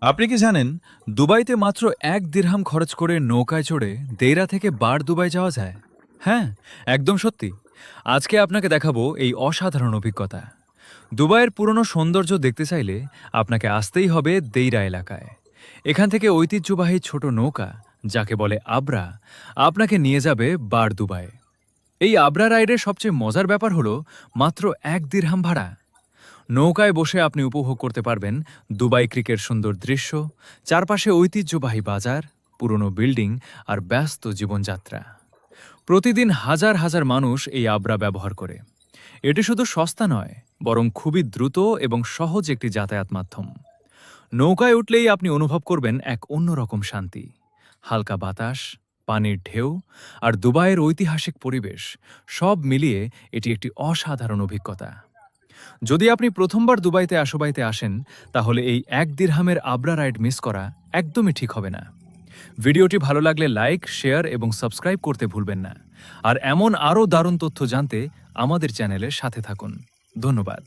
আপনি কি জানেন দুবাইতে মাত্র ১ দিরহাম খরচ করে নৌকায় চড়ে দেইরা থেকে বার দুবাই যাওয়া যায়? হ্যাঁ, একদম সত্যি। আজকে আপনাকে দেখাবো এই অসাধারণ অভিজ্ঞতা। দুবাইয়ের পুরনো সৌন্দর্য দেখতে চাইলে আপনাকে আসতেই হবে দেইরা এলাকায়। এখান থেকে ঐতিহ্যবাহী ছোট নৌকা, যাকে বলে আবরা, আপনাকে নিয়ে যাবে বার দুবাই। এই আবরা রাইডের সবচেয়ে মজার ব্যাপার হলো মাত্র ১ দিরহাম ভাড়া। নৌকায় বসে আপনি উপভোগ করতে পারবেন দুবাই ক্রিকের সুন্দর দৃশ্য, চারপাশে ঐতিহ্যবাহী বাজার, পুরনো বিল্ডিং আর ব্যস্ত জীবনযাত্রা। প্রতিদিন হাজার হাজার মানুষ এই আবরা ব্যবহার করে। এটি শুধু সস্তা নয়, বরং খুবই দ্রুত এবং সহজ একটি যাতায়াত মাধ্যম। নৌকায় উঠলেই আপনি অনুভব করবেন এক অন্যরকম শান্তি। হালকা বাতাস, পানির ঢেউ আর দুবাইয়ের ঐতিহাসিক পরিবেশ, সব মিলিয়ে এটি একটি অসাধারণ অভিজ্ঞতা। যদি আপনি প্রথমবার দুবাইতে আশুবাইতে আসেন, তাহলে এই ১ দিরহামের আবরা রাইড মিস করা একদমই ঠিক হবে না। ভিডিওটি ভালো লাগলে লাইক, শেয়ার এবং সাবস্ক্রাইব করতে ভুলবেন না। আর এমন আরও দারুণ তথ্য জানতে আমাদের চ্যানেলের সাথে থাকুন। ধন্যবাদ।